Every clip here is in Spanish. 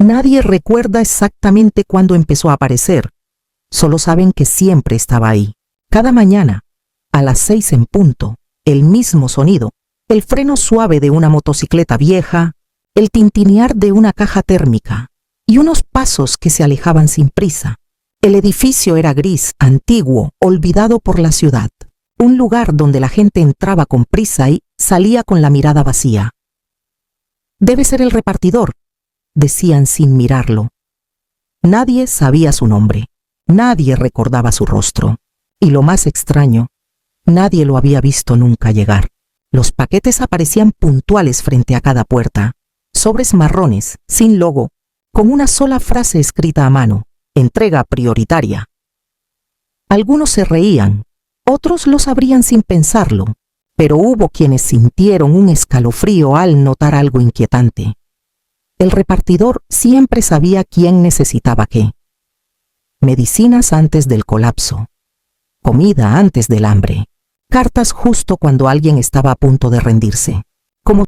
Nadie recuerda exactamente cuándo empezó a aparecer. Solo saben que siempre estaba ahí. Cada mañana, a las 6 en punto, el mismo sonido, el freno suave de una motocicleta vieja, el tintinear de una caja térmica y unos pasos que se alejaban sin prisa. El edificio era gris, antiguo, olvidado por la ciudad. Un lugar donde la gente entraba con prisa y salía con la mirada vacía. «Debe ser el repartidor», decían sin mirarlo. Nadie sabía su nombre, nadie recordaba su rostro. Y lo más extraño, nadie lo había visto nunca llegar. Los paquetes aparecían puntuales frente a cada puerta, sobres marrones, sin logo, con una sola frase escrita a mano: entrega prioritaria. Algunos se reían, otros los abrían sin pensarlo, pero hubo quienes sintieron un escalofrío al notar algo inquietante. El repartidor siempre sabía quién necesitaba qué. Medicinas antes del colapso, comida antes del hambre, cartas justo cuando alguien estaba a punto de rendirse. Como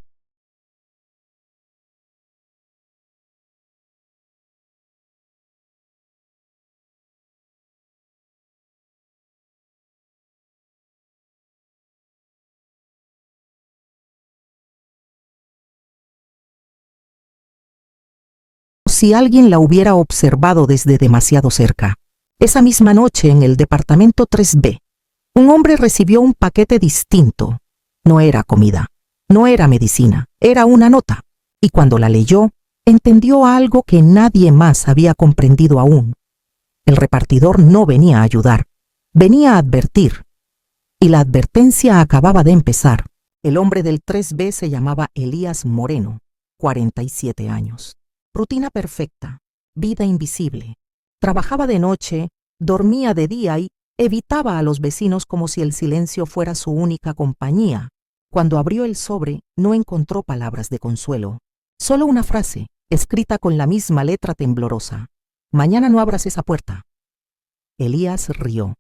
si alguien la hubiera observado desde demasiado cerca. Esa misma noche, en el departamento 3B, un hombre recibió un paquete distinto. No era comida, no era medicina, era una nota. Y cuando la leyó, entendió algo que nadie más había comprendido aún. El repartidor no venía a ayudar, venía a advertir. Y la advertencia acababa de empezar. El hombre del 3B se llamaba Elías Moreno, 47 años. Rutina perfecta, vida invisible. Trabajaba de noche, dormía de día y evitaba a los vecinos como si el silencio fuera su única compañía. Cuando abrió el sobre, no encontró palabras de consuelo. Solo una frase, escrita con la misma letra temblorosa: «Mañana no abras esa puerta». Elías rió.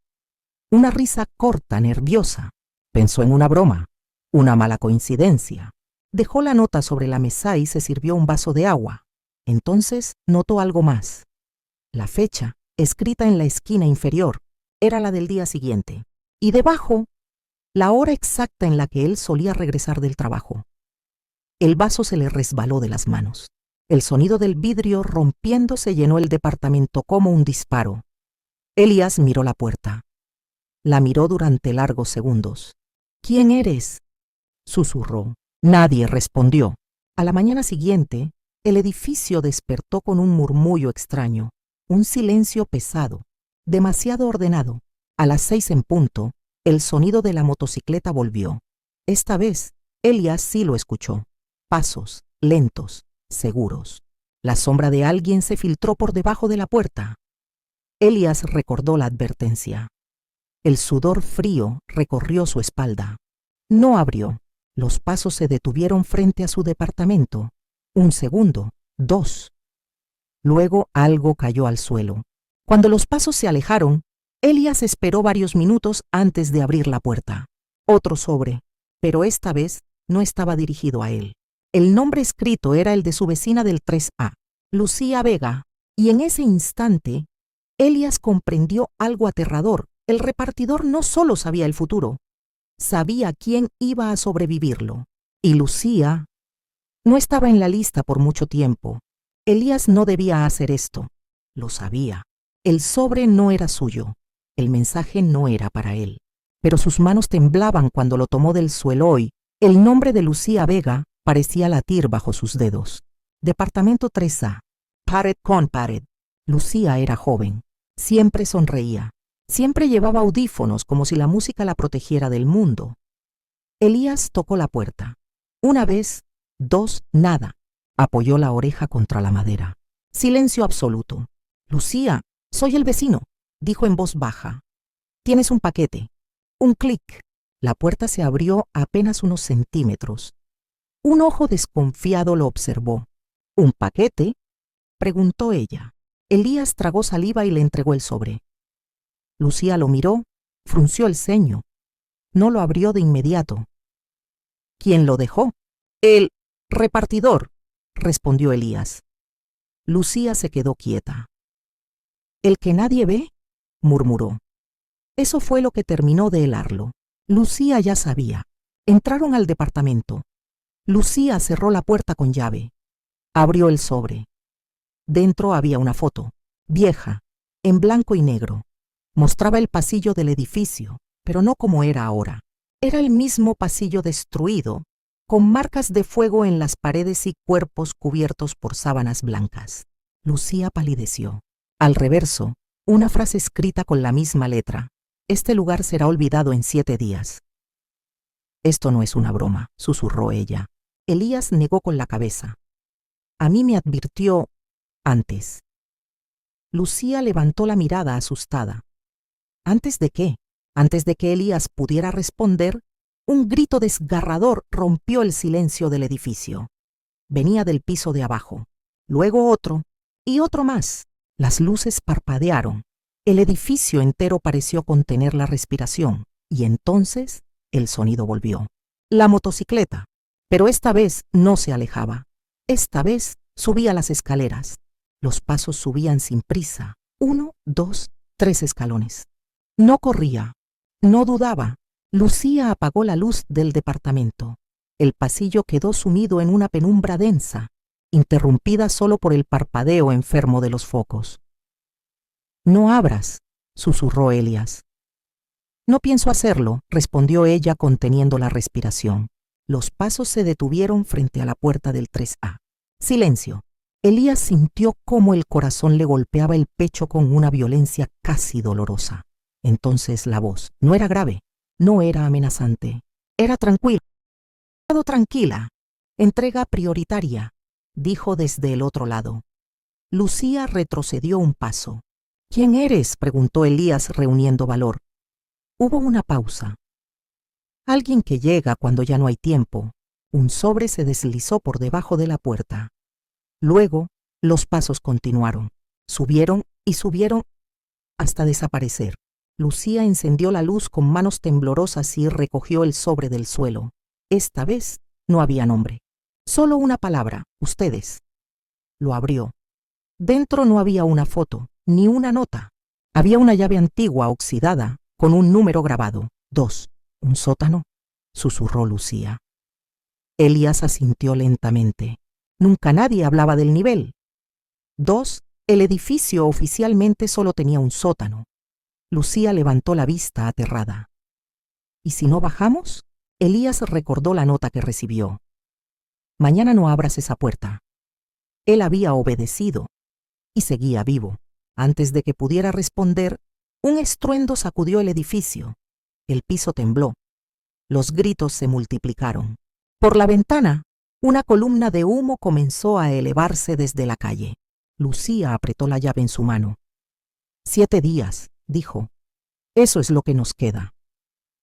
Una risa corta, nerviosa. Pensó en una broma, una mala coincidencia. Dejó la nota sobre la mesa y se sirvió un vaso de agua. Entonces notó algo más. La fecha, escrita en la esquina inferior, era la del día siguiente. Y debajo, la hora exacta en la que él solía regresar del trabajo. El vaso se le resbaló de las manos. El sonido del vidrio rompiéndose llenó el departamento como un disparo. Elías miró la puerta. La miró durante largos segundos. «¿Quién eres?», susurró. Nadie respondió. A la mañana siguiente, el edificio despertó con un murmullo extraño, un silencio pesado, demasiado ordenado. A las 6 en punto, el sonido de la motocicleta volvió. Esta vez, Elías sí lo escuchó. Pasos, lentos, seguros. La sombra de alguien se filtró por debajo de la puerta. Elías recordó la advertencia. El sudor frío recorrió su espalda. No abrió. Los pasos se detuvieron frente a su departamento. 1 segundo, 2. Luego algo cayó al suelo. Cuando los pasos se alejaron, Elías esperó varios minutos antes de abrir la puerta. Otro sobre, pero esta vez no estaba dirigido a él. El nombre escrito era el de su vecina del 3A, Lucía Vega, y en ese instante, Elías comprendió algo aterrador. El repartidor no solo sabía el futuro, sabía quién iba a sobrevivirlo. Y Lucía no estaba en la lista por mucho tiempo. Elías no debía hacer esto. Lo sabía. El sobre no era suyo. El mensaje no era para él. Pero sus manos temblaban cuando lo tomó del suelo y el nombre de Lucía Vega parecía latir bajo sus dedos. Departamento 3A. Pared con pared. Lucía era joven. Siempre sonreía. Siempre llevaba audífonos como si la música la protegiera del mundo. Elías tocó la puerta. Una vez, 2, nada. Apoyó la oreja contra la madera. Silencio absoluto. «Lucía, soy el vecino», dijo en voz baja. «Tienes un paquete». Un clic. La puerta se abrió apenas unos centímetros. Un ojo desconfiado lo observó. «¿Un paquete?», preguntó ella. Elías tragó saliva y le entregó el sobre. Lucía lo miró, frunció el ceño. No lo abrió de inmediato. «¿Quién lo dejó?» «El repartidor», respondió Elías. Lucía se quedó quieta. «¿El que nadie ve?», murmuró. Eso fue lo que terminó de helarlo. Lucía ya sabía. Entraron al departamento. Lucía cerró la puerta con llave. Abrió el sobre. Dentro había una foto, vieja, en blanco y negro. Mostraba el pasillo del edificio, pero no como era ahora. Era el mismo pasillo destruido, con marcas de fuego en las paredes y cuerpos cubiertos por sábanas blancas. Lucía palideció. Al reverso, una frase escrita con la misma letra. «Este lugar será olvidado en 7 días». «Esto no es una broma», susurró ella. Elías negó con la cabeza. «A mí me advirtió antes». Lucía levantó la mirada asustada. ¿Antes de qué? Antes de que Elías pudiera responder, un grito desgarrador rompió el silencio del edificio. Venía del piso de abajo, luego otro y otro más. Las luces parpadearon. El edificio entero pareció contener la respiración, y entonces el sonido volvió. La motocicleta, pero esta vez no se alejaba. Esta vez subía las escaleras. Los pasos subían sin prisa, 1, 2, 3 escalones. No corría, no dudaba. Lucía apagó la luz del departamento. El pasillo quedó sumido en una penumbra densa, interrumpida solo por el parpadeo enfermo de los focos. «No abras», susurró Elías. «No pienso hacerlo», respondió ella conteniendo la respiración. Los pasos se detuvieron frente a la puerta del 3A. Silencio. Elías sintió cómo el corazón le golpeaba el pecho con una violencia casi dolorosa. Entonces la voz no era grave, no era amenazante, era tranquila. «Tranquila. Entrega prioritaria», dijo desde el otro lado. Lucía retrocedió un paso. «¿Quién eres?», preguntó Elías reuniendo valor. Hubo una pausa. «Alguien que llega cuando ya no hay tiempo». Un sobre se deslizó por debajo de la puerta. Luego, los pasos continuaron. Subieron y subieron hasta desaparecer. Lucía encendió la luz con manos temblorosas y recogió el sobre del suelo. Esta vez no había nombre. Solo una palabra: «ustedes». Lo abrió. Dentro no había una foto, ni una nota. Había una llave antigua oxidada con un número grabado. 2. «¿Un sótano?», susurró Lucía. Elías asintió lentamente. Nunca nadie hablaba del nivel. 2. El edificio oficialmente solo tenía un sótano. Lucía levantó la vista aterrada. «¿Y si no bajamos?». Elías recordó la nota que recibió. «Mañana no abras esa puerta». Él había obedecido y seguía vivo. Antes de que pudiera responder, un estruendo sacudió el edificio. El piso tembló. Los gritos se multiplicaron. Por la ventana, una columna de humo comenzó a elevarse desde la calle. Lucía apretó la llave en su mano. 7 días, dijo. Eso es lo que nos queda.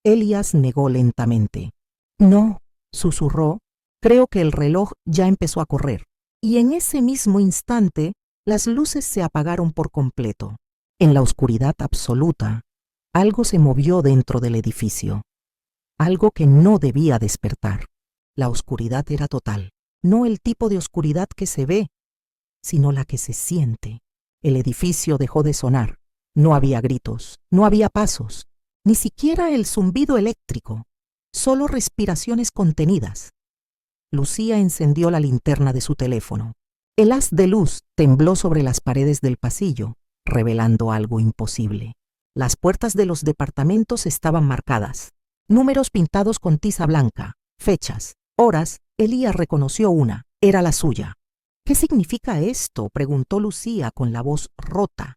Elías negó lentamente. No, susurró. Creo que el reloj ya empezó a correr. Y en ese mismo instante, las luces se apagaron por completo. En la oscuridad absoluta, algo se movió dentro del edificio. Algo que no debía despertar. La oscuridad era total. No el tipo de oscuridad que se ve, sino la que se siente. El edificio dejó de sonar. No había gritos, no había pasos, ni siquiera el zumbido eléctrico, solo respiraciones contenidas. Lucía encendió la linterna de su teléfono. El haz de luz tembló sobre las paredes del pasillo, revelando algo imposible. Las puertas de los departamentos estaban marcadas. Números pintados con tiza blanca, fechas, horas. Elías reconoció una. Era la suya. ¿Qué significa esto?, preguntó Lucía con la voz rota.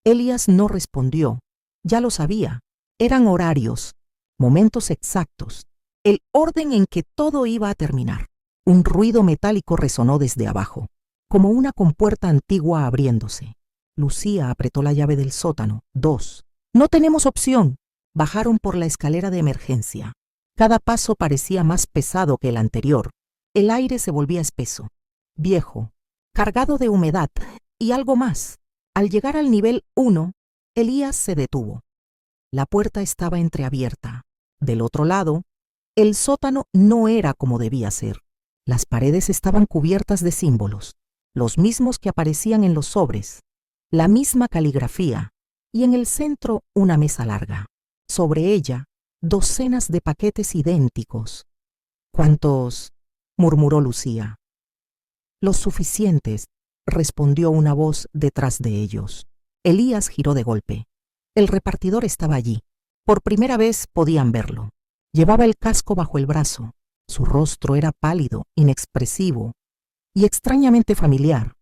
Elías no respondió. Ya lo sabía. Eran horarios, momentos exactos, el orden en que todo iba a terminar. Un ruido metálico resonó desde abajo, como una compuerta antigua abriéndose. Lucía apretó la llave del sótano. 2. No tenemos opción. Bajaron por la escalera de emergencia. Cada paso parecía más pesado que el anterior. El aire se volvía espeso, viejo, cargado de humedad y algo más. Al llegar al nivel 1, Elías se detuvo. La puerta estaba entreabierta. Del otro lado, el sótano no era como debía ser. Las paredes estaban cubiertas de símbolos. los mismos que aparecían en los sobres, la misma caligrafía, y en el centro una mesa larga. Sobre ella, docenas de paquetes idénticos. —¿Cuántos? —murmuró Lucía. —Los suficientes —respondió una voz detrás de ellos. Elías giró de golpe. El repartidor estaba allí. Por primera vez podían verlo. Llevaba el casco bajo el brazo. Su rostro era pálido, inexpresivo y extrañamente familiar.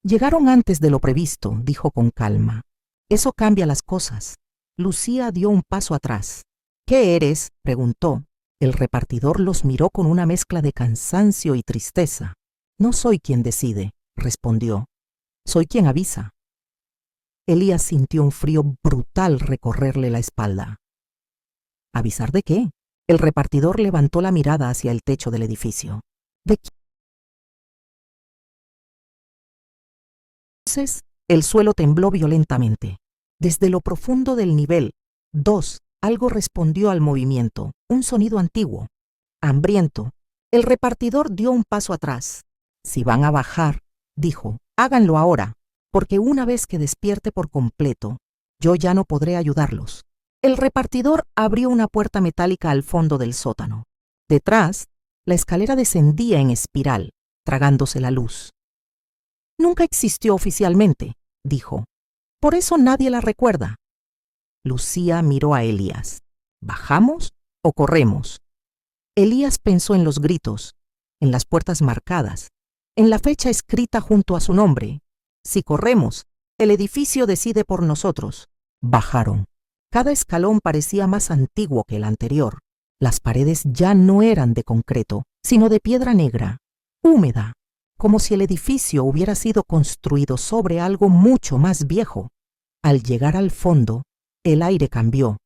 —Llegaron antes de lo previsto —dijo con calma—. Eso cambia las cosas. Lucía dio un paso atrás. —¿Qué eres? —preguntó. El repartidor los miró con una mezcla de cansancio y tristeza. —No soy quien decide —respondió—. Soy quien avisa. Elías sintió un frío brutal recorrerle la espalda. —¿Avisar de qué? El repartidor levantó la mirada hacia el techo del edificio. —¿De qué? Entonces, el suelo tembló violentamente. Desde lo profundo del nivel 2, algo respondió al movimiento, un sonido antiguo, hambriento. El repartidor dio un paso atrás. —Si van a bajar —dijo—, háganlo ahora, porque una vez que despierte por completo, yo ya no podré ayudarlos. El repartidor abrió una puerta metálica al fondo del sótano. Detrás, la escalera descendía en espiral, tragándose la luz. Nunca existió oficialmente, dijo. Por eso nadie la recuerda. Lucía miró a Elías. ¿Bajamos o corremos? Elías pensó en los gritos, en las puertas marcadas, en la fecha escrita junto a su nombre. Si corremos, el edificio decide por nosotros. Bajaron. Cada escalón parecía más antiguo que el anterior. Las paredes ya no eran de concreto, sino de piedra negra, húmeda, como si el edificio hubiera sido construido sobre algo mucho más viejo. Al llegar al fondo, el aire cambió.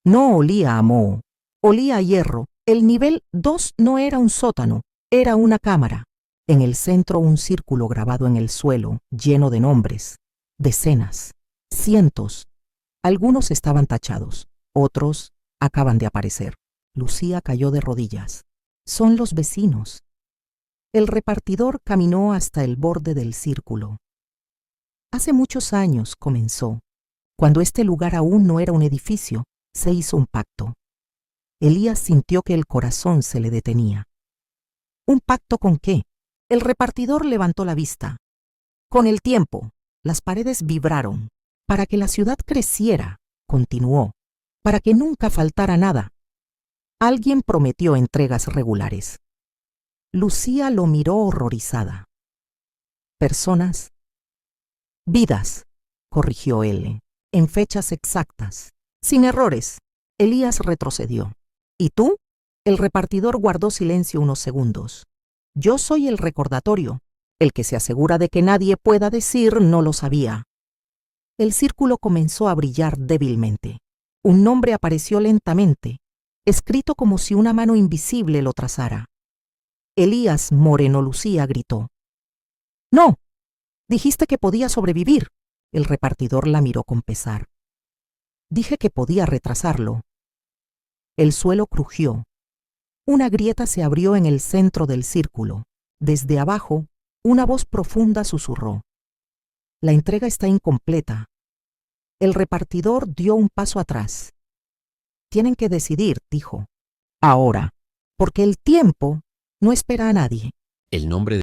No olía a moho, olía a hierro. El nivel 2 no era un sótano, era una cámara. En el centro un círculo grabado en el suelo, lleno de nombres, decenas, cientos. Algunos estaban tachados, otros acaban de aparecer. Lucía cayó de rodillas. Son los vecinos. El repartidor caminó hasta el borde del círculo. Hace muchos años comenzó. Cuando este lugar aún no era un edificio, se hizo un pacto. Elías sintió que el corazón se le detenía. ¿Un pacto con qué? El repartidor levantó la vista. Con el tiempo, las paredes vibraron. Para que la ciudad creciera, continuó, para que nunca faltara nada. Alguien prometió entregas regulares. Lucía lo miró horrorizada. Personas. Vidas, corrigió él, en fechas exactas, sin errores. Elías retrocedió. ¿Y tú? El repartidor guardó silencio unos segundos. Yo soy el recordatorio, el que se asegura de que nadie pueda decir no lo sabía. El círculo comenzó a brillar débilmente. Un nombre apareció lentamente, escrito como si una mano invisible lo trazara. Elías Moreno Lucía gritó. ¡No! Dijiste que podía sobrevivir. El repartidor la miró con pesar. Dije que podía retrasarlo. El suelo crujió. Una grieta se abrió en el centro del círculo. Desde abajo, una voz profunda susurró. La entrega está incompleta. El repartidor dio un paso atrás. Tienen que decidir, dijo. Ahora, porque el tiempo no espera a nadie. El nombre de...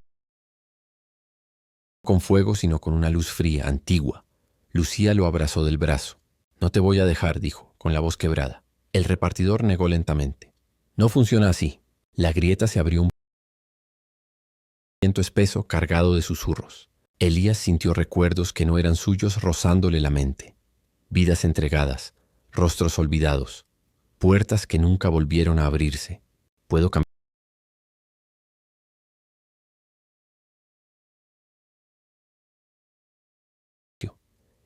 con fuego, sino con una luz fría, antigua. Lucía lo abrazó del brazo. No te voy a dejar, dijo, con la voz quebrada. El repartidor negó lentamente. No funciona así. La grieta se abrió un viento espeso cargado de susurros. Elías sintió recuerdos que no eran suyos rozándole la mente. Vidas entregadas, rostros olvidados, puertas que nunca volvieron a abrirse. Puedo cambiar.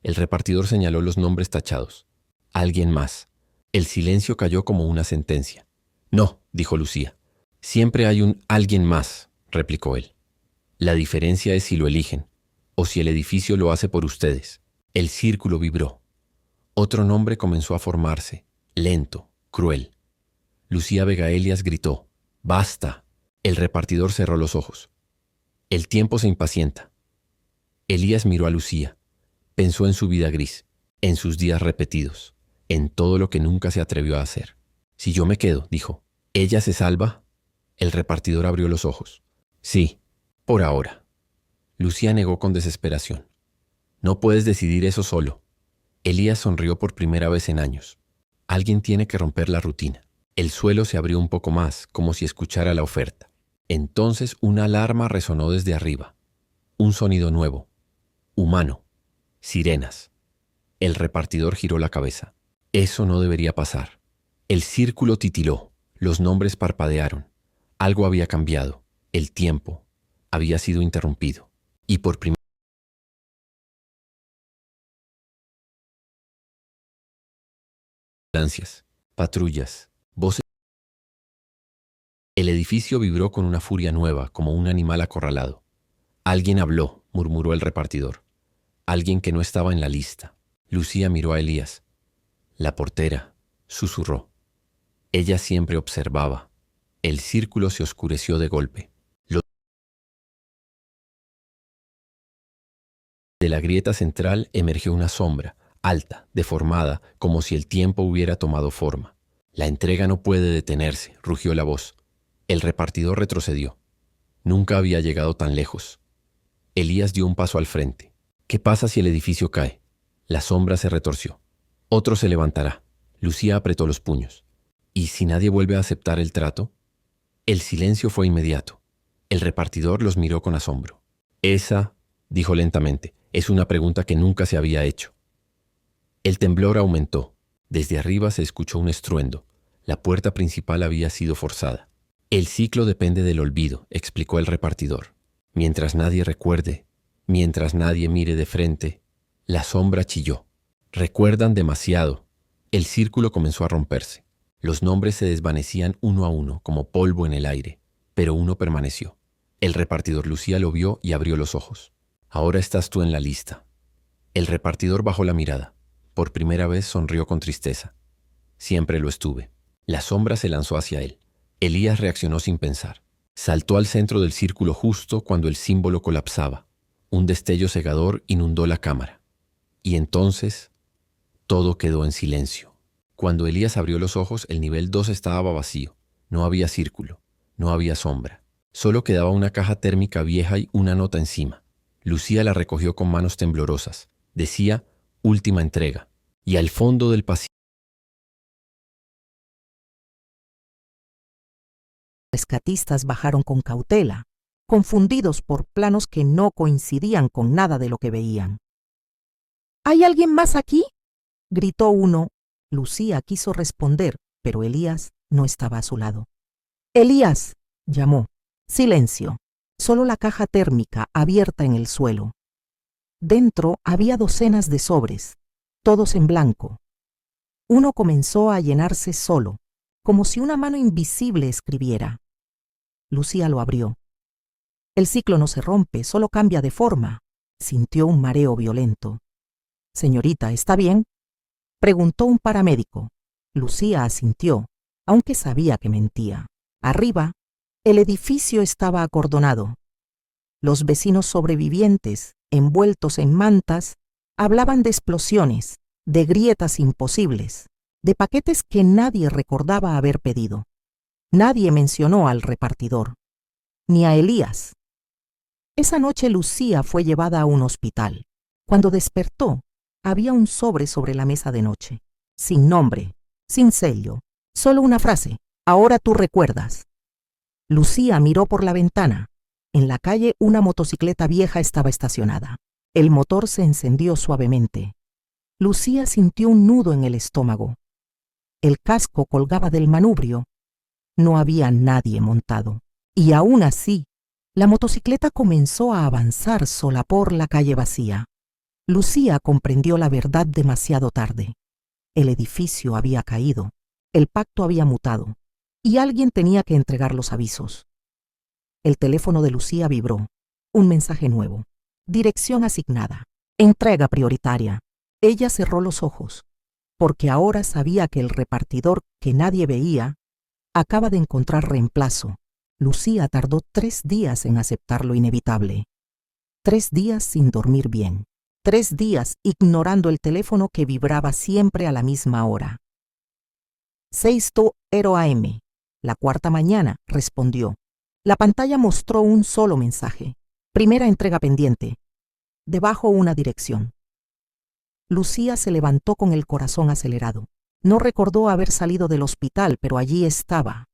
El repartidor señaló los nombres tachados. Alguien más. El silencio cayó como una sentencia. No, dijo Lucía. Siempre hay un alguien más, replicó él. La diferencia es si lo eligen, o si el edificio lo hace por ustedes. El círculo vibró. Otro nombre comenzó a formarse, lento, cruel. Lucía Vega Elias gritó. ¡Basta! El repartidor cerró los ojos. El tiempo se impacienta. Elías miró a Lucía. Pensó en su vida gris, en sus días repetidos, en todo lo que nunca se atrevió a hacer. Si yo me quedo, dijo, ¿ella se salva? El repartidor abrió los ojos. Sí, por ahora. Lucía negó con desesperación. No puedes decidir eso solo. Elías sonrió por primera vez en años. Alguien tiene que romper la rutina. El suelo se abrió un poco más, como si escuchara la oferta. Entonces una alarma resonó desde arriba. Un sonido nuevo, humano, sirenas. El repartidor giró la cabeza. Eso no debería pasar. El círculo titiló, los nombres parpadearon. Algo había cambiado. El tiempo había sido interrumpido. Y por primera vez, ambulancias, patrullas, voces. El edificio vibró con una furia nueva, como un animal acorralado. Alguien habló, murmuró el repartidor. Alguien que no estaba en la lista. Lucía miró a Elías. La portera susurró. Ella siempre observaba. El círculo se oscureció de golpe. De la grieta central emergió una sombra, alta, deformada, como si el tiempo hubiera tomado forma. La entrega no puede detenerse, rugió la voz. El repartidor retrocedió. Nunca había llegado tan lejos. Elías dio un paso al frente. ¿Qué pasa si el edificio cae? La sombra se retorció. Otro se levantará. Lucía apretó los puños. ¿Y si nadie vuelve a aceptar el trato? El silencio fue inmediato. El repartidor los miró con asombro. Esa, dijo lentamente, es una pregunta que nunca se había hecho. El temblor aumentó. Desde arriba se escuchó un estruendo. La puerta principal había sido forzada. El ciclo depende del olvido, explicó el repartidor. Mientras nadie recuerde, mientras nadie mire de frente, la sombra chilló. Recuerdan demasiado. El círculo comenzó a romperse. Los nombres se desvanecían uno a uno, como polvo en el aire, pero uno permaneció. El repartidor Lucía lo vio y abrió los ojos. Ahora estás tú en la lista. El repartidor bajó la mirada. Por primera vez sonrió con tristeza. Siempre lo estuve. La sombra se lanzó hacia él. Elías reaccionó sin pensar. Saltó al centro del círculo justo cuando el símbolo colapsaba. Un destello cegador inundó la cámara. Y entonces, todo quedó en silencio. Cuando Elías abrió los ojos, el nivel 2 estaba vacío. No había círculo, no había sombra. Solo quedaba una caja térmica vieja y una nota encima. Lucía la recogió con manos temblorosas. Decía, última entrega. Y al fondo del pasillo, Los rescatistas bajaron con cautela, confundidos por planos que no coincidían con nada de lo que veían. ¿Hay alguien más aquí?, gritó uno. Lucía quiso responder, pero Elías no estaba a su lado. «Elías», llamó. Silencio. Solo la caja térmica abierta en el suelo. Dentro había docenas de sobres, todos en blanco. Uno comenzó a llenarse solo, como si una mano invisible escribiera. Lucía lo abrió. El ciclo no se rompe, solo cambia de forma. Sintió un mareo violento. «Señorita, ¿está bien?», preguntó un paramédico. Lucía asintió, aunque sabía que mentía. Arriba, el edificio estaba acordonado. Los vecinos sobrevivientes, envueltos en mantas, hablaban de explosiones, de grietas imposibles, de paquetes que nadie recordaba haber pedido. Nadie mencionó al repartidor, ni a Elías. Esa noche Lucía fue llevada a un hospital. Cuando despertó, había un sobre la mesa de noche, sin nombre, sin sello, solo una frase: «Ahora tú recuerdas». Lucía miró por la ventana. En la calle una motocicleta vieja estaba estacionada. El motor se encendió suavemente. Lucía sintió un nudo en el estómago. El casco colgaba del manubrio. No había nadie montado. Y aún así, la motocicleta comenzó a avanzar sola por la calle vacía. Lucía comprendió la verdad demasiado tarde. El edificio había caído, el pacto había mutado, y alguien tenía que entregar los avisos. El teléfono de Lucía vibró. Un mensaje nuevo. Dirección asignada. Entrega prioritaria. Ella cerró los ojos, porque ahora sabía que el repartidor que nadie veía acaba de encontrar reemplazo, Lucía tardó 3 días en aceptar lo inevitable. 3 días sin dormir bien. 3 días ignorando el teléfono que vibraba siempre a la misma hora. 6:00 AM. La cuarta mañana, respondió. La pantalla mostró un solo mensaje. Primera entrega pendiente. Debajo una dirección. Lucía se levantó con el corazón acelerado. No recordó haber salido del hospital, pero allí estaba,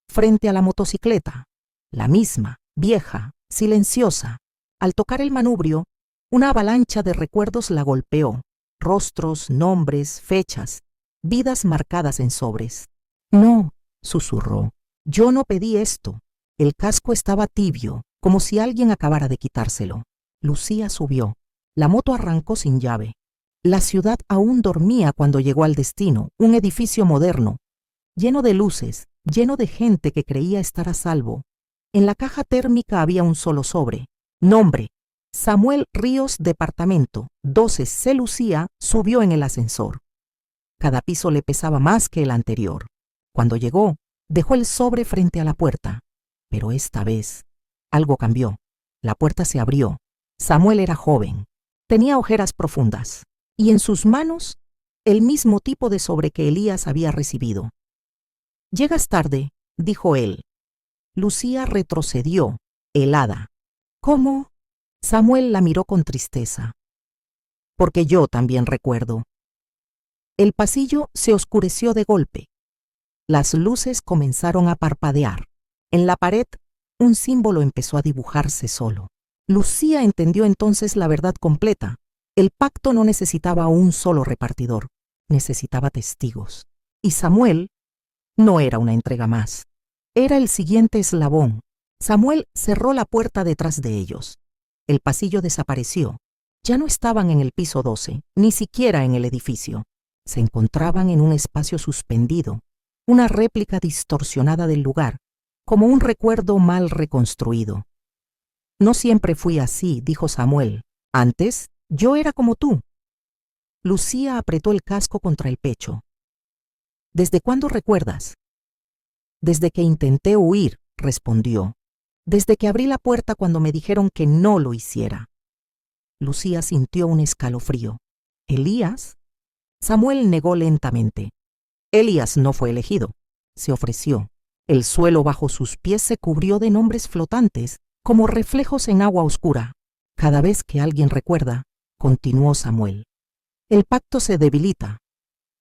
frente a la motocicleta, la misma, vieja, silenciosa. Al tocar el manubrio, una avalancha de recuerdos la golpeó. Rostros, nombres, fechas, vidas marcadas en sobres. No, susurró. Yo no pedí esto. El casco estaba tibio, como si alguien acabara de quitárselo. Lucía subió. La moto arrancó sin llave. La ciudad aún dormía cuando llegó al destino, un edificio moderno, lleno de luces, lleno de gente que creía estar a salvo. En la caja térmica había un solo sobre. Nombre: Samuel Ríos, departamento 12C. Lucía subió en el ascensor. Cada piso le pesaba más que el anterior. Cuando llegó, dejó el sobre frente a la puerta. Pero esta vez, algo cambió. La puerta se abrió. Samuel era joven. Tenía ojeras profundas. Y en sus manos, el mismo tipo de sobre que Elías había recibido. «Llegas tarde», dijo él. Lucía retrocedió, helada. «¿Cómo?» Samuel la miró con tristeza. «Porque yo también recuerdo». El pasillo se oscureció de golpe. Las luces comenzaron a parpadear. En la pared, un símbolo empezó a dibujarse solo. Lucía entendió entonces la verdad completa. El pacto no necesitaba un solo repartidor, necesitaba testigos. Y Samuel no era una entrega más, era el siguiente eslabón. Samuel cerró la puerta detrás de ellos. El pasillo desapareció. Ya no estaban en el piso 12, ni siquiera en el edificio. Se encontraban en un espacio suspendido, una réplica distorsionada del lugar, como un recuerdo mal reconstruido. «No siempre fui así», dijo Samuel. «Antes, yo era como tú». Lucía apretó el casco contra el pecho. «¿Desde cuándo recuerdas?» «Desde que intenté huir», respondió. «Desde que abrí la puerta cuando me dijeron que no lo hiciera». Lucía sintió un escalofrío. «¿Elías?» Samuel negó lentamente. «Elías no fue elegido». Se ofreció. El suelo bajo sus pies se cubrió de nombres flotantes, como reflejos en agua oscura. «Cada vez que alguien recuerda», continuó Samuel, «el pacto se debilita,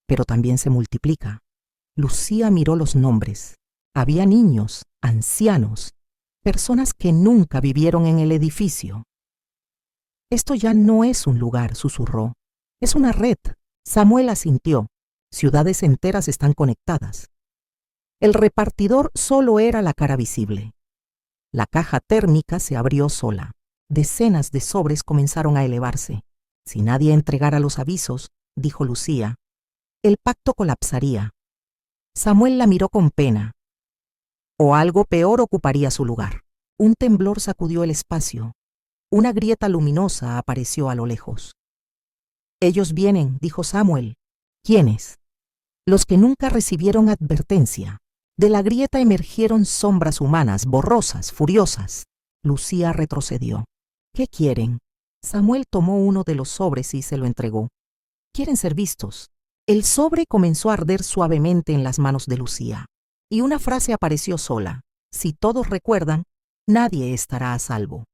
pero también se multiplica». Lucía miró los nombres. Había niños, ancianos, personas que nunca vivieron en el edificio. «Esto ya no es un lugar», susurró. «Es una red». Samuel asintió. Ciudades enteras están conectadas. El repartidor solo era la cara visible. La caja térmica se abrió sola. Decenas de sobres comenzaron a elevarse. Si nadie entregara los avisos, dijo Lucía, el pacto colapsaría. Samuel la miró con pena. O algo peor ocuparía su lugar. Un temblor sacudió el espacio. Una grieta luminosa apareció a lo lejos. «Ellos vienen», dijo Samuel. «¿Quiénes?» «Los que nunca recibieron advertencia». De la grieta emergieron sombras humanas, borrosas, furiosas. Lucía retrocedió. «¿Qué quieren?» Samuel tomó uno de los sobres y se lo entregó. «Quieren ser vistos». El sobre comenzó a arder suavemente en las manos de Lucía. Y una frase apareció sola. «Si todos recuerdan, nadie estará a salvo».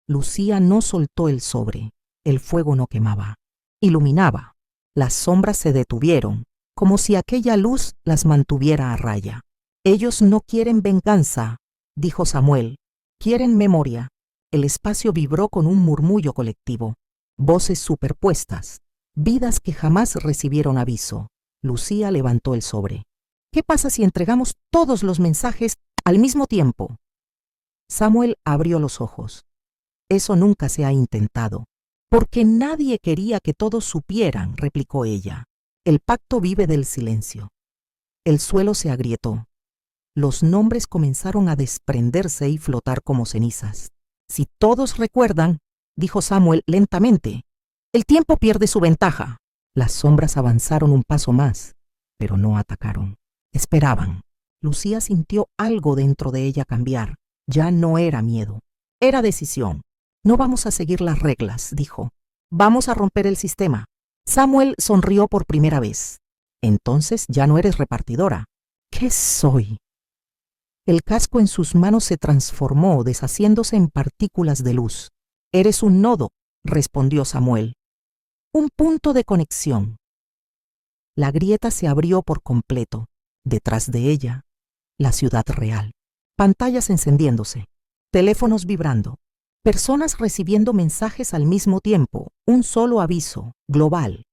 Lucía no soltó el sobre. El fuego no quemaba. Iluminaba. Las sombras se detuvieron, como si aquella luz las mantuviera a raya. «Ellos no quieren venganza», dijo Samuel. «Quieren memoria». El espacio vibró con un murmullo colectivo. Voces superpuestas. Vidas que jamás recibieron aviso. Lucía levantó el sobre. «¿Qué pasa si entregamos todos los mensajes al mismo tiempo?» Samuel abrió los ojos. «Eso nunca se ha intentado». «Porque nadie quería que todos supieran», replicó ella. «El pacto vive del silencio». El suelo se agrietó. Los nombres comenzaron a desprenderse y flotar como cenizas. «Si todos recuerdan», dijo Samuel lentamente, «el tiempo pierde su ventaja». Las sombras avanzaron un paso más, pero no atacaron. Esperaban. Lucía sintió algo dentro de ella cambiar. Ya no era miedo, era decisión. No vamos a seguir las reglas, dijo. Vamos a romper el sistema. Samuel sonrió por primera vez. Entonces ya no eres repartidora. ¿Qué soy? El casco en sus manos se transformó, deshaciéndose en partículas de luz. Eres un nodo, respondió Samuel. Un punto de conexión. La grieta se abrió por completo. Detrás de ella, la ciudad real. Pantallas encendiéndose, teléfonos vibrando, personas recibiendo mensajes al mismo tiempo, un solo aviso, global.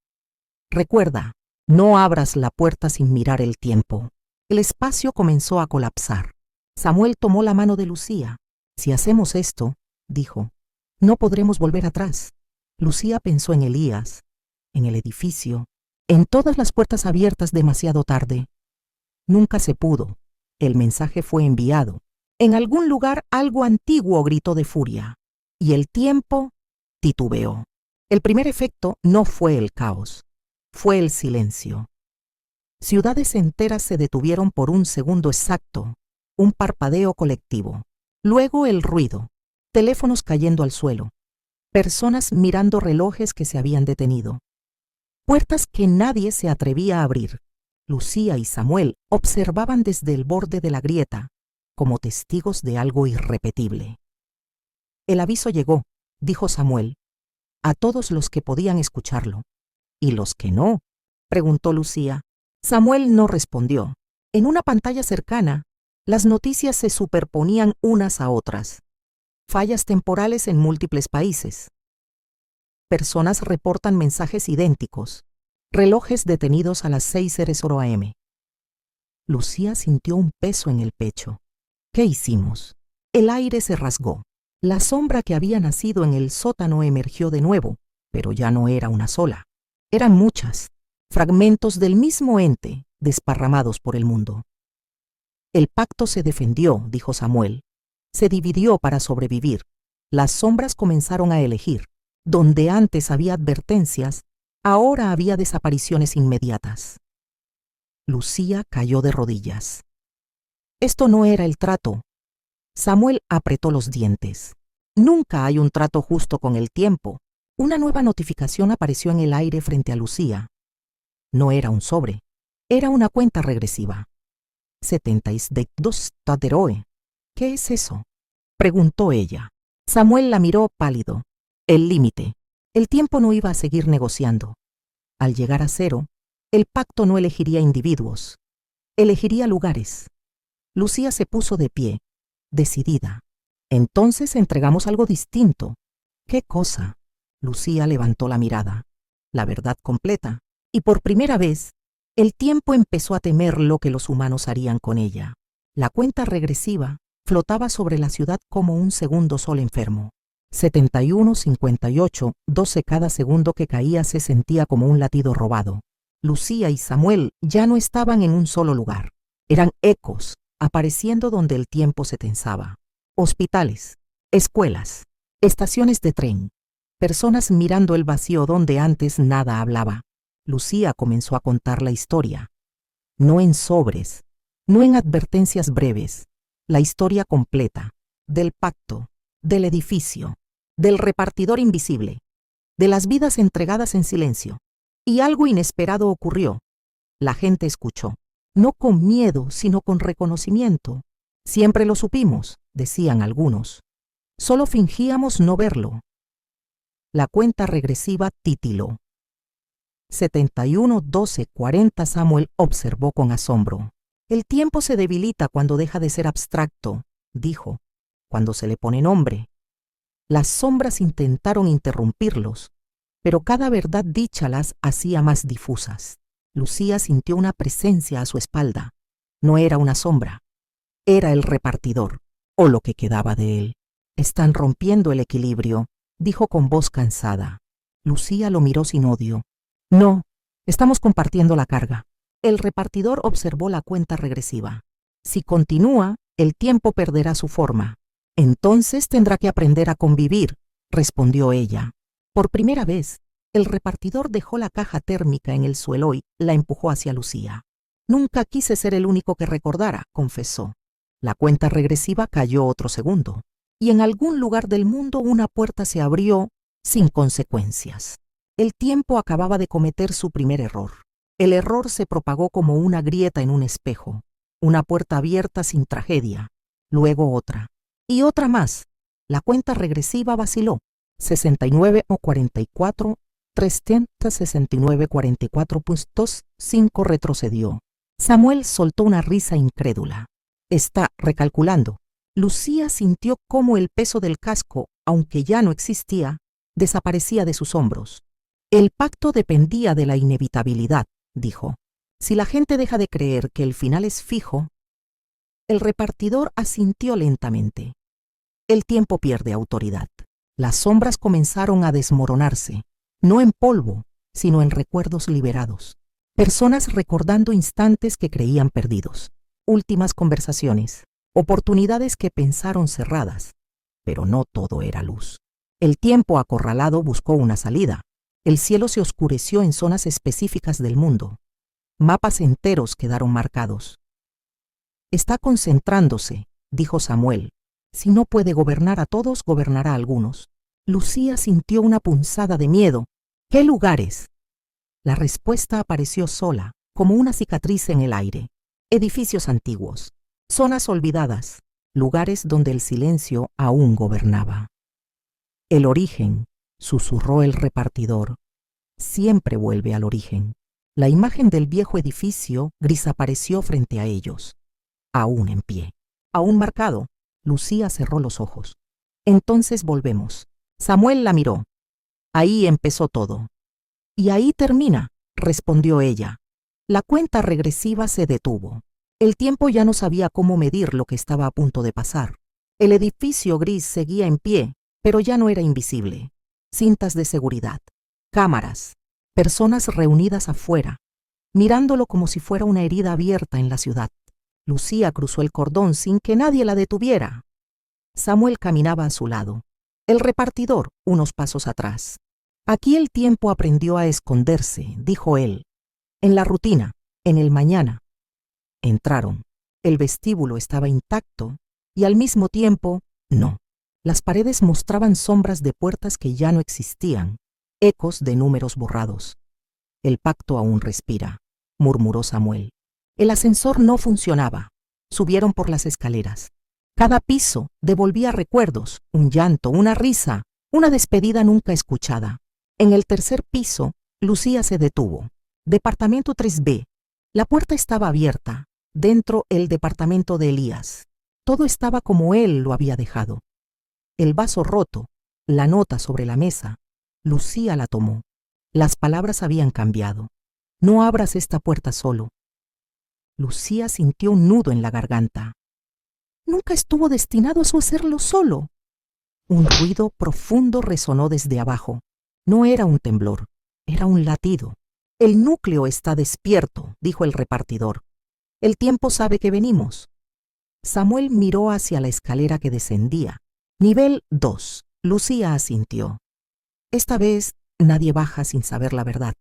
Recuerda, no abras la puerta sin mirar el tiempo. El espacio comenzó a colapsar. Samuel tomó la mano de Lucía. Si hacemos esto, dijo, no podremos volver atrás. Lucía pensó en Elías, en el edificio, en todas las puertas abiertas demasiado tarde. Nunca se pudo. El mensaje fue enviado. En algún lugar algo antiguo gritó de furia, y el tiempo titubeó. El primer efecto no fue el caos, fue el silencio. Ciudades enteras se detuvieron por un segundo exacto, un parpadeo colectivo. Luego el ruido, teléfonos cayendo al suelo, personas mirando relojes que se habían detenido, puertas que nadie se atrevía a abrir. Lucía y Samuel observaban desde el borde de la grieta, como testigos de algo irrepetible. El aviso llegó, dijo Samuel, a todos los que podían escucharlo. ¿Y los que no?, preguntó Lucía. Samuel no respondió. En una pantalla cercana, las noticias se superponían unas a otras. Fallas temporales en múltiples países. Personas reportan mensajes idénticos. Relojes detenidos a las 6:00 AM. Lucía sintió un peso en el pecho. ¿Qué hicimos? El aire se rasgó. La sombra que había nacido en el sótano emergió de nuevo, pero ya no era una sola. Eran muchas, fragmentos del mismo ente, desparramados por el mundo. El pacto se defendió, dijo Samuel. Se dividió para sobrevivir. Las sombras comenzaron a elegir. Donde antes había advertencias, ahora había desapariciones inmediatas. Lucía cayó de rodillas. Esto no era el trato. Samuel apretó los dientes. Nunca hay un trato justo con el tiempo. Una nueva notificación apareció en el aire frente a Lucía. No era un sobre, era una cuenta regresiva. 72 Tateroe. ¿Qué es eso?, preguntó ella. Samuel la miró pálido. El límite. El tiempo no iba a seguir negociando. Al llegar a 0, el pacto no elegiría individuos, elegiría lugares. Lucía se puso de pie, decidida. Entonces entregamos algo distinto. ¿Qué cosa? Lucía levantó la mirada. La verdad completa. Y por primera vez, el tiempo empezó a temer lo que los humanos harían con ella. La cuenta regresiva flotaba sobre la ciudad como un segundo sol enfermo. 71, 58, 12 cada segundo que caía se sentía como un latido robado. Lucía y Samuel ya no estaban en un solo lugar. Eran ecos, apareciendo donde el tiempo se tensaba. Hospitales, escuelas, estaciones de tren, personas mirando el vacío donde antes nada hablaba. Lucía comenzó a contar la historia. No en sobres, no en advertencias breves, la historia completa, del pacto, del edificio, del repartidor invisible, de las vidas entregadas en silencio. Y algo inesperado ocurrió. La gente escuchó, no con miedo, sino con reconocimiento. Siempre lo supimos, decían algunos. Solo fingíamos no verlo. La cuenta regresiva titiló. 71, 12, 40. Samuel observó con asombro. El tiempo se debilita cuando deja de ser abstracto, dijo, cuando se le pone nombre. Las sombras intentaron interrumpirlos, pero cada verdad dicha las hacía más difusas. Lucía sintió una presencia a su espalda. No era una sombra, era el repartidor, o lo que quedaba de él. Están rompiendo el equilibrio, dijo con voz cansada. Lucía lo miró sin odio. No, estamos compartiendo la carga. El repartidor observó la cuenta regresiva. Si continúa, el tiempo perderá su forma. Entonces tendrá que aprender a convivir, respondió ella. Por primera vez, el repartidor dejó la caja térmica en el suelo y la empujó hacia Lucía. Nunca quise ser el único que recordara, confesó. La cuenta regresiva cayó otro segundo, y en algún lugar del mundo una puerta se abrió sin consecuencias. El tiempo acababa de cometer su primer error. El error se propagó como una grieta en un espejo, una puerta abierta sin tragedia, luego otra, y otra más. La cuenta regresiva vaciló. 69 o 44, 369, 44.5 retrocedió. Samuel soltó una risa incrédula. Está recalculando. Lucía sintió cómo el peso del casco, aunque ya no existía, desaparecía de sus hombros. El pacto dependía de la inevitabilidad, dijo. Si la gente deja de creer que el final es fijo. El repartidor asintió lentamente. El tiempo pierde autoridad. Las sombras comenzaron a desmoronarse, no en polvo, sino en recuerdos liberados. Personas recordando instantes que creían perdidos, últimas conversaciones, oportunidades que pensaron cerradas, pero no todo era luz. El tiempo acorralado buscó una salida. El cielo se oscureció en zonas específicas del mundo. Mapas enteros quedaron marcados. Está concentrándose, dijo Samuel. Si no puede gobernar a todos, gobernará a algunos. Lucía sintió una punzada de miedo. ¿Qué lugares? La respuesta apareció sola, como una cicatriz en el aire. Edificios antiguos, zonas olvidadas, lugares donde el silencio aún gobernaba. El origen, susurró el repartidor. Siempre vuelve al origen. La imagen del viejo edificio gris apareció frente a ellos. Aún en pie, aún marcado. Lucía cerró los ojos. Entonces volvemos. Samuel la miró. Ahí empezó todo. Y ahí termina, respondió ella. La cuenta regresiva se detuvo. El tiempo ya no sabía cómo medir lo que estaba a punto de pasar. El edificio gris seguía en pie, pero ya no era invisible. Cintas de seguridad, cámaras, personas reunidas afuera, mirándolo como si fuera una herida abierta en la ciudad. Lucía cruzó el cordón sin que nadie la detuviera. Samuel caminaba a su lado. El repartidor, unos pasos atrás. Aquí el tiempo aprendió a esconderse, dijo él. En la rutina, en el mañana. Entraron. El vestíbulo estaba intacto y al mismo tiempo, no. Las paredes mostraban sombras de puertas que ya no existían, ecos de números borrados. El pacto aún respira, murmuró Samuel. El ascensor no funcionaba. Subieron por las escaleras. Cada piso devolvía recuerdos, un llanto, una risa, una despedida nunca escuchada. En el tercer piso, Lucía se detuvo. Departamento 3B. La puerta estaba abierta. Dentro el departamento de Elías. Todo estaba como él lo había dejado. El vaso roto, la nota sobre la mesa. Lucía la tomó. Las palabras habían cambiado. No abras esta puerta solo. Lucía sintió un nudo en la garganta. Nunca estuvo destinado a hacerlo solo. Un ruido profundo resonó desde abajo. No era un temblor, era un latido. El núcleo está despierto, dijo el repartidor. El tiempo sabe que venimos. Samuel miró hacia la escalera que descendía. Nivel 2. Lucía asintió. Esta vez nadie baja sin saber la verdad.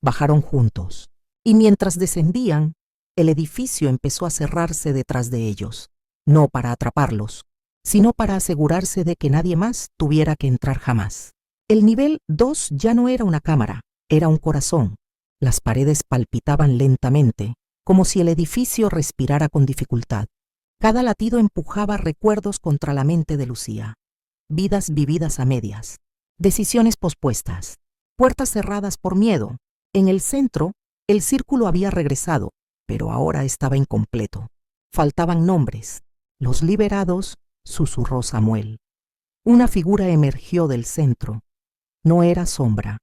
Bajaron juntos. Y mientras descendían, el edificio empezó a cerrarse detrás de ellos. No para atraparlos, sino para asegurarse de que nadie más tuviera que entrar jamás. El nivel 2 ya no era una cámara, era un corazón. Las paredes palpitaban lentamente, como si el edificio respirara con dificultad. Cada latido empujaba recuerdos contra la mente de Lucía. Vidas vividas a medias, decisiones pospuestas, puertas cerradas por miedo. En el centro, el círculo había regresado, pero ahora estaba incompleto. Faltaban nombres. Los liberados, susurró Samuel. Una figura emergió del centro. No era sombra,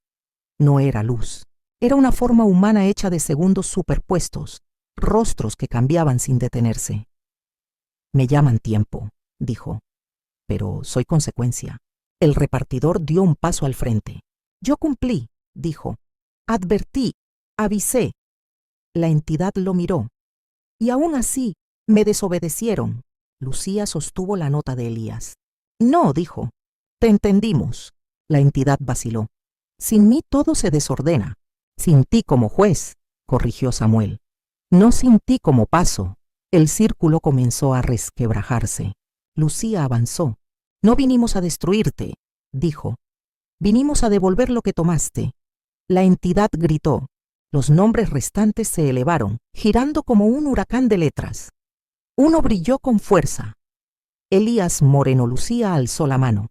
no era luz. Era una forma humana hecha de segundos superpuestos, rostros que cambiaban sin detenerse. Me llaman tiempo, dijo, pero soy consecuencia. El repartidor dio un paso al frente. Yo cumplí, dijo. Advertí, avisé. La entidad lo miró. Y aún así, me desobedecieron. Lucía sostuvo la nota de Elías. No, dijo. Te entendimos. La entidad vaciló. Sin mí todo se desordena. Sin ti como juez, corrigió Samuel. No sin ti como paso. El círculo comenzó a resquebrajarse. Lucía avanzó. No vinimos a destruirte, dijo. Vinimos a devolver lo que tomaste. La entidad gritó. Los nombres restantes se elevaron, girando como un huracán de letras. Uno brilló con fuerza. Elías Moreno Lucía alzó la mano.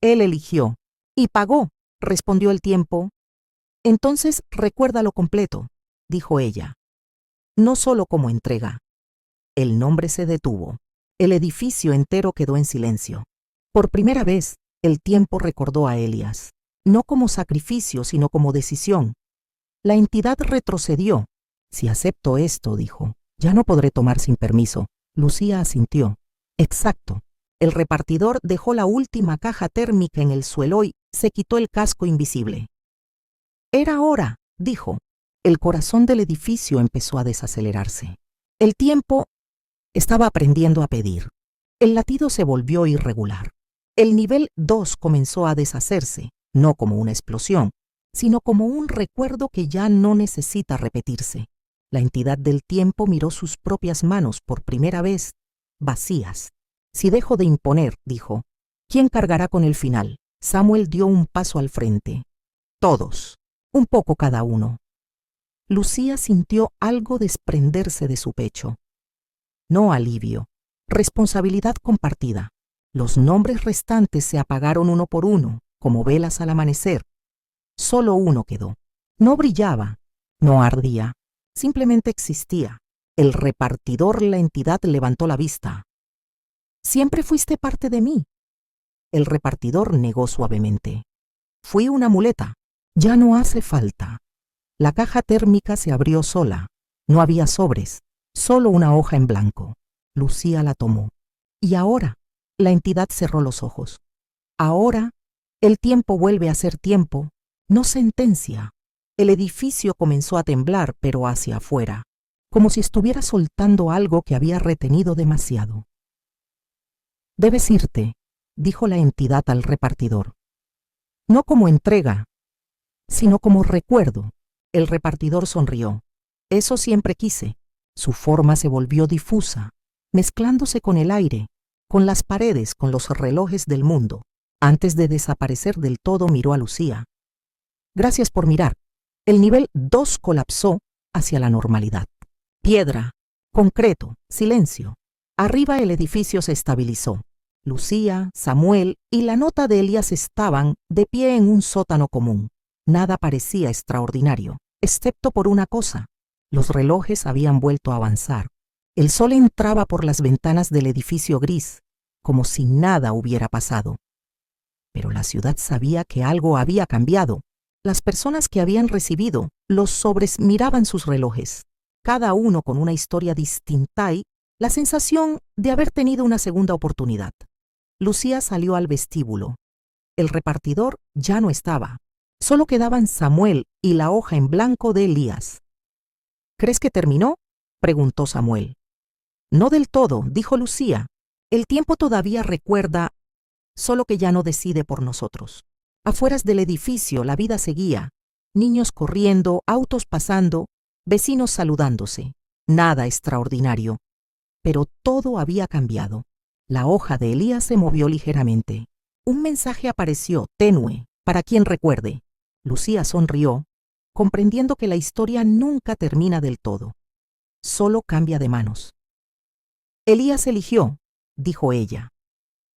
Él eligió. Y pagó, respondió el tiempo. Entonces recuérdalo completo, dijo ella. No solo como entrega. El nombre se detuvo. El edificio entero quedó en silencio. Por primera vez, el tiempo recordó a Elías, no como sacrificio, sino como decisión. La entidad retrocedió. Si acepto esto, dijo, ya no podré tomar sin permiso. Lucía asintió. Exacto. El repartidor dejó la última caja térmica en el suelo y se quitó el casco invisible. Era hora, dijo. El corazón del edificio empezó a desacelerarse. El tiempo estaba aprendiendo a pedir. El latido se volvió irregular. El nivel 2 comenzó a deshacerse, no como una explosión, sino como un recuerdo que ya no necesita repetirse. La entidad del tiempo miró sus propias manos por primera vez, vacías. Si dejo de imponer, dijo, ¿quién cargará con el final? Samuel dio un paso al frente. Todos, un poco cada uno. Lucía sintió algo desprenderse de su pecho. No alivio, responsabilidad compartida. Los nombres restantes se apagaron uno por uno, como velas al amanecer. Solo uno quedó. No brillaba, no ardía, simplemente existía. El repartidor, la entidad, levantó la vista. Siempre fuiste parte de mí. El repartidor negó suavemente. Fui una muleta. Ya no hace falta. La caja térmica se abrió sola. No había sobres, solo una hoja en blanco. Lucía la tomó. Y ahora, la entidad cerró los ojos. Ahora, el tiempo vuelve a ser tiempo, no sentencia. El edificio comenzó a temblar, pero hacia afuera, como si estuviera soltando algo que había retenido demasiado. Debes irte, dijo la entidad al repartidor. No como entrega, sino como recuerdo. El repartidor sonrió. Eso siempre quise. Su forma se volvió difusa, mezclándose con el aire, con las paredes, con los relojes del mundo. Antes de desaparecer del todo, miró a Lucía. Gracias por mirar. El nivel 2 colapsó hacia la normalidad. Piedra, concreto, silencio. Arriba el edificio se estabilizó. Lucía, Samuel y la nota de Elías estaban de pie en un sótano común. Nada parecía extraordinario, excepto por una cosa. Los relojes habían vuelto a avanzar. El sol entraba por las ventanas del edificio gris, como si nada hubiera pasado. Pero la ciudad sabía que algo había cambiado. Las personas que habían recibido los sobres miraban sus relojes, cada uno con una historia distinta y la sensación de haber tenido una segunda oportunidad. Lucía salió al vestíbulo. El repartidor ya no estaba. Solo quedaban Samuel y la hoja en blanco de Elías. ¿Crees que terminó?, preguntó Samuel. No del todo, dijo Lucía. El tiempo todavía recuerda, solo que ya no decide por nosotros. Afueras del edificio la vida seguía. Niños corriendo, autos pasando, vecinos saludándose. Nada extraordinario. Pero todo había cambiado. La hoja de Elías se movió ligeramente. Un mensaje apareció, tenue, para quien recuerde. Lucía sonrió, comprendiendo que la historia nunca termina del todo. Solo cambia de manos. Elías eligió, dijo ella.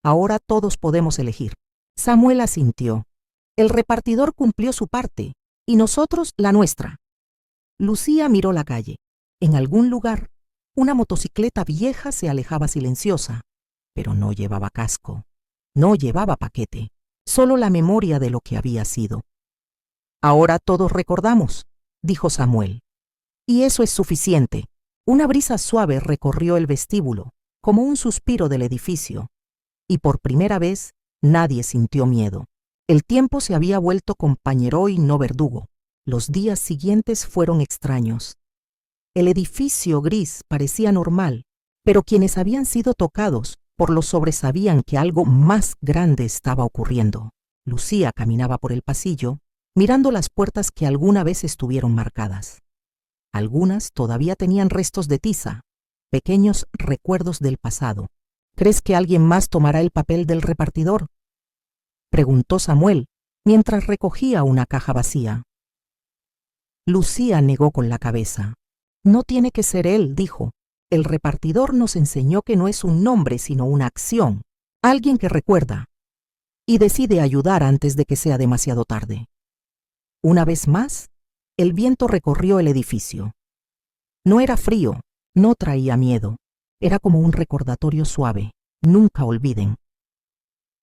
Ahora todos podemos elegir. Samuel asintió. El repartidor cumplió su parte, y nosotros la nuestra. Lucía miró la calle. En algún lugar, una motocicleta vieja se alejaba silenciosa, pero no llevaba casco, no llevaba paquete, solo la memoria de lo que había sido. Ahora todos recordamos, dijo Samuel. Y eso es suficiente. Una brisa suave recorrió el vestíbulo, como un suspiro del edificio, y por primera vez nadie sintió miedo. El tiempo se había vuelto compañero y no verdugo. Los días siguientes fueron extraños. El edificio gris parecía normal, pero quienes habían sido tocados por los sobres sabían que algo más grande estaba ocurriendo. Lucía caminaba por el pasillo, mirando las puertas que alguna vez estuvieron marcadas. Algunas todavía tenían restos de tiza, pequeños recuerdos del pasado. ¿Crees que alguien más tomará el papel del repartidor?, preguntó Samuel mientras recogía una caja vacía. Lucía negó con la cabeza. No tiene que ser él, dijo. El repartidor nos enseñó que no es un nombre sino una acción, alguien que recuerda y decide ayudar antes de que sea demasiado tarde. Una vez más, el viento recorrió el edificio. No era frío, no traía miedo, era como un recordatorio suave. Nunca olviden.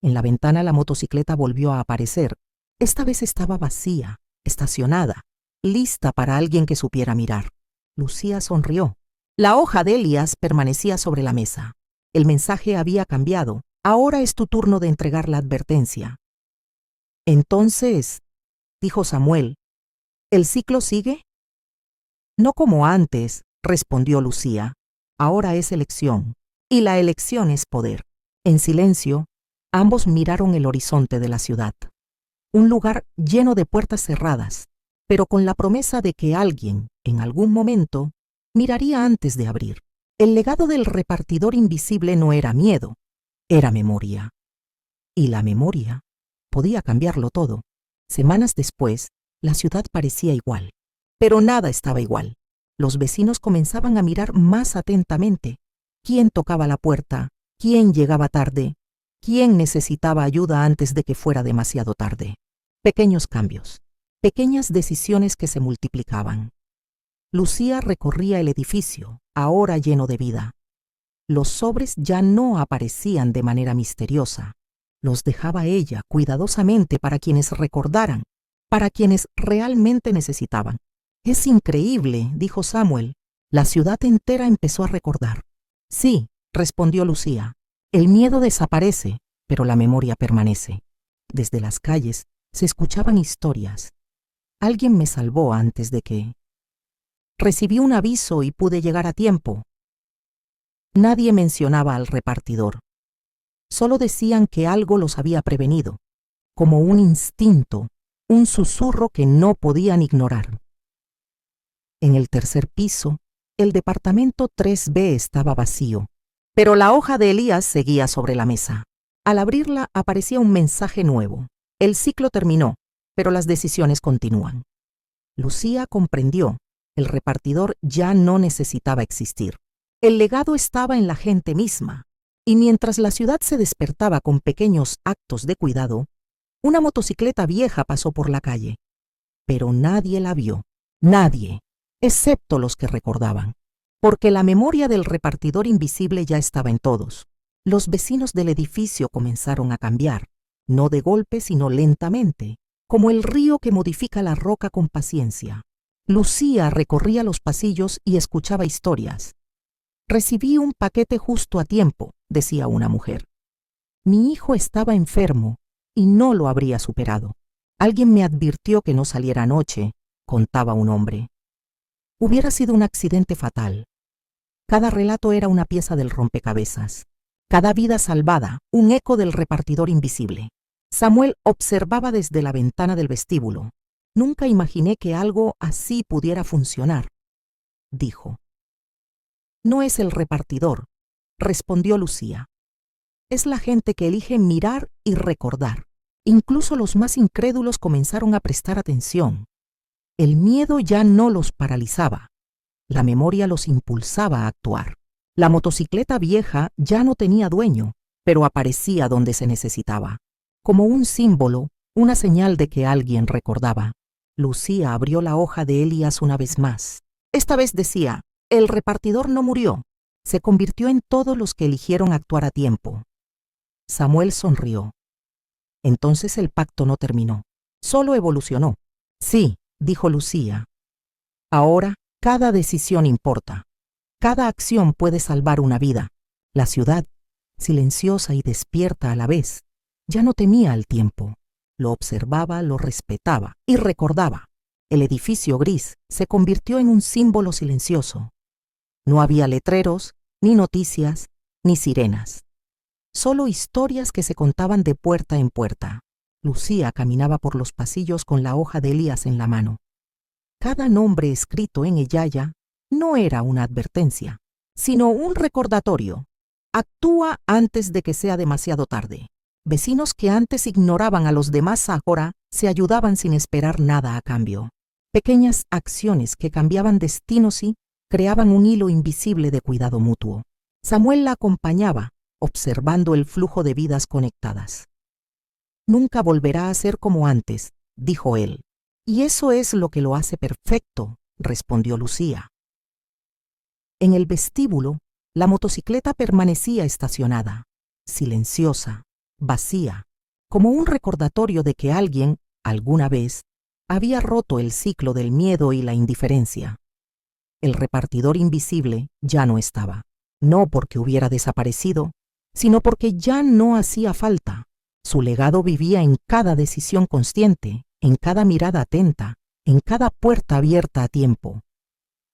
En la ventana la motocicleta volvió a aparecer. Esta vez estaba vacía, estacionada, lista para alguien que supiera mirar. Lucía sonrió. La hoja de Elías permanecía sobre la mesa. El mensaje había cambiado. Ahora es tu turno de entregar la advertencia. Entonces, dijo Samuel, ¿el ciclo sigue? No como antes, respondió Lucía. Ahora es elección, y la elección es poder. En silencio, ambos miraron el horizonte de la ciudad. Un lugar lleno de puertas cerradas, pero con la promesa de que alguien, en algún momento, miraría antes de abrir. El legado del repartidor invisible no era miedo, era memoria. Y la memoria podía cambiarlo todo. Semanas después, la ciudad parecía igual, pero nada estaba igual. Los vecinos comenzaban a mirar más atentamente. ¿Quién tocaba la puerta? ¿Quién llegaba tarde? ¿Quién necesitaba ayuda antes de que fuera demasiado tarde? Pequeños cambios, pequeñas decisiones que se multiplicaban. Lucía recorría el edificio, ahora lleno de vida. Los sobres ya no aparecían de manera misteriosa. Los dejaba ella cuidadosamente para quienes recordaran, para quienes realmente necesitaban. Es increíble, dijo Samuel. La ciudad entera empezó a recordar. Sí, respondió Lucía. El miedo desaparece, pero la memoria permanece. Desde las calles se escuchaban historias. Alguien me salvó antes de que... Recibí un aviso y pude llegar a tiempo. Nadie mencionaba al repartidor. Solo decían que algo los había prevenido, como un instinto, un susurro que no podían ignorar. En el tercer piso, el departamento 3B estaba vacío, pero la hoja de Elías seguía sobre la mesa. Al abrirla aparecía un mensaje nuevo. El ciclo terminó, pero las decisiones continúan. Lucía comprendió. El repartidor ya no necesitaba existir. El legado estaba en la gente misma, y mientras la ciudad se despertaba con pequeños actos de cuidado, una motocicleta vieja pasó por la calle. Pero nadie la vio, nadie, excepto los que recordaban, porque la memoria del repartidor invisible ya estaba en todos. Los vecinos del edificio comenzaron a cambiar, no de golpe sino lentamente, como el río que modifica la roca con paciencia. Lucía recorría los pasillos y escuchaba historias. Recibí un paquete justo a tiempo, decía una mujer. Mi hijo estaba enfermo y no lo habría superado. Alguien me advirtió que no saliera anoche, contaba un hombre. Hubiera sido un accidente fatal. Cada relato era una pieza del rompecabezas. Cada vida salvada, un eco del repartidor invisible. Samuel observaba desde la ventana del vestíbulo. Nunca imaginé que algo así pudiera funcionar, dijo. No es el repartidor, respondió Lucía. Es la gente que elige mirar y recordar. Incluso los más incrédulos comenzaron a prestar atención. El miedo ya no los paralizaba. La memoria los impulsaba a actuar. La motocicleta vieja ya no tenía dueño, pero aparecía donde se necesitaba. Como un símbolo, una señal de que alguien recordaba. Lucía abrió la hoja de Elías una vez más. Esta vez decía, el repartidor no murió. Se convirtió en todos los que eligieron actuar a tiempo. Samuel sonrió. Entonces el pacto no terminó. Solo evolucionó. Sí, dijo Lucía. Ahora, cada decisión importa. Cada acción puede salvar una vida. La ciudad, silenciosa y despierta a la vez, ya no temía al tiempo. Lo observaba, lo respetaba y recordaba. El edificio gris se convirtió en un símbolo silencioso. No había letreros, ni noticias, ni sirenas. Solo historias que se contaban de puerta en puerta. Lucía caminaba por los pasillos con la hoja de Elías en la mano. Cada nombre escrito en Eyaya no era una advertencia, sino un recordatorio. Actúa antes de que sea demasiado tarde. Vecinos que antes ignoraban a los demás ahora se ayudaban sin esperar nada a cambio. Pequeñas acciones que cambiaban destinos y creaban un hilo invisible de cuidado mutuo. Samuel la acompañaba, observando el flujo de vidas conectadas. Nunca volverá a ser como antes, dijo él. Y eso es lo que lo hace perfecto, respondió Lucía. En el vestíbulo, la motocicleta permanecía estacionada, silenciosa, vacía, como un recordatorio de que alguien, alguna vez, había roto el ciclo del miedo y la indiferencia. El repartidor invisible ya no estaba, no porque hubiera desaparecido, sino porque ya no hacía falta. Su legado vivía en cada decisión consciente, en cada mirada atenta, en cada puerta abierta a tiempo.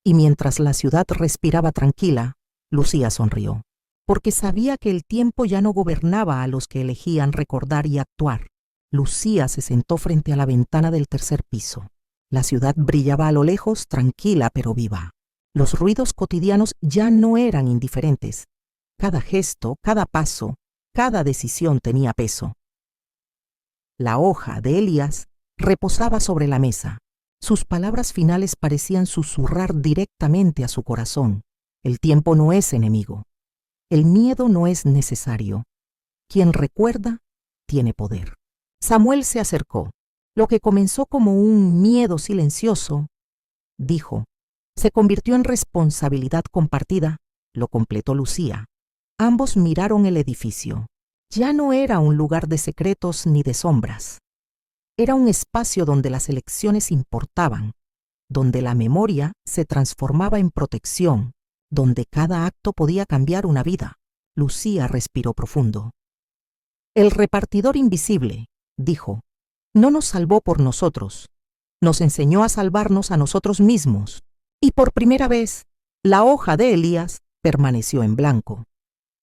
Y mientras la ciudad respiraba tranquila, Lucía sonrió, porque sabía que el tiempo ya no gobernaba a los que elegían recordar y actuar. Lucía se sentó frente a la ventana del tercer piso. La ciudad brillaba a lo lejos, tranquila pero viva. Los ruidos cotidianos ya no eran indiferentes. Cada gesto, cada paso, cada decisión tenía peso. La hoja de Elías reposaba sobre la mesa. Sus palabras finales parecían susurrar directamente a su corazón. El tiempo no es enemigo. El miedo no es necesario. Quien recuerda, tiene poder. Samuel se acercó. Lo que comenzó como un miedo silencioso, dijo, se convirtió en responsabilidad compartida, lo completó Lucía. Ambos miraron el edificio. Ya no era un lugar de secretos ni de sombras. Era un espacio donde las elecciones importaban, donde la memoria se transformaba en protección, donde cada acto podía cambiar una vida. Lucía respiró profundo. El repartidor invisible, dijo, no nos salvó por nosotros, nos enseñó a salvarnos a nosotros mismos. Y por primera vez, la hoja de Elías permaneció en blanco.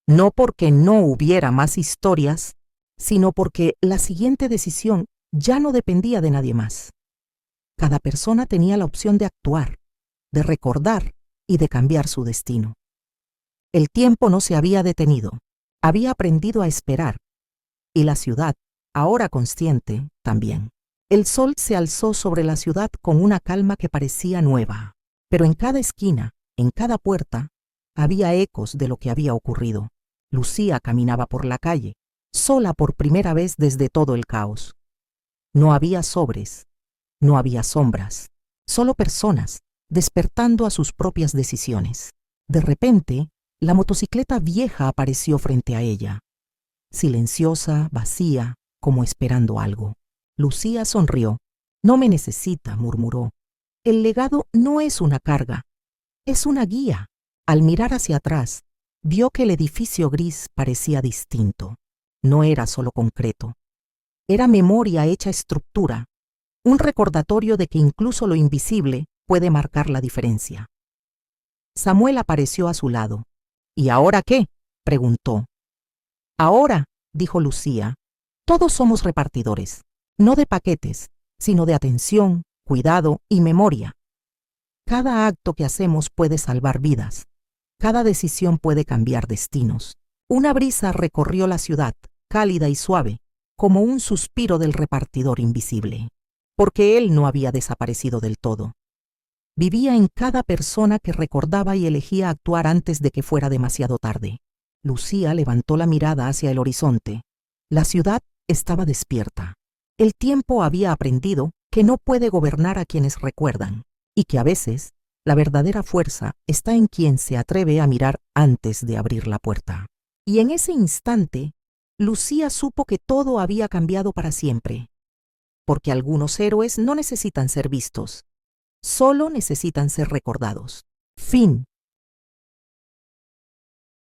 No porque no hubiera más historias, sino porque la siguiente decisión ya no dependía de nadie más. Cada persona tenía la opción de actuar, de recordar y de cambiar su destino. El tiempo no se había detenido, había aprendido a esperar, y la ciudad, ahora consciente, también. El sol se alzó sobre la ciudad con una calma que parecía nueva, pero en cada esquina, en cada puerta, había ecos de lo que había ocurrido. Lucía caminaba por la calle, sola por primera vez desde todo el caos. No había sobres, no había sombras, solo personas, despertando a sus propias decisiones. De repente, la motocicleta vieja apareció frente a ella, silenciosa, vacía, como esperando algo. Lucía sonrió. No me necesita, murmuró. El legado no es una carga, es una guía. Al mirar hacia atrás, vio que el edificio gris parecía distinto. No era solo concreto. Era memoria hecha estructura, un recordatorio de que incluso lo invisible puede marcar la diferencia. Samuel apareció a su lado. ¿Y ahora qué?, preguntó. Ahora, dijo Lucía, todos somos repartidores, no de paquetes, sino de atención, cuidado y memoria. Cada acto que hacemos puede salvar vidas. Cada decisión puede cambiar destinos. Una brisa recorrió la ciudad, cálida y suave, como un suspiro del repartidor invisible, porque él no había desaparecido del todo. Vivía en cada persona que recordaba y elegía actuar antes de que fuera demasiado tarde. Lucía levantó la mirada hacia el horizonte. La ciudad estaba despierta. El tiempo había aprendido que no puede gobernar a quienes recuerdan, y que a veces la verdadera fuerza está en quien se atreve a mirar antes de abrir la puerta. Y en ese instante, Lucía supo que todo había cambiado para siempre, porque algunos héroes no necesitan ser vistos, solo necesitan ser recordados. Fin.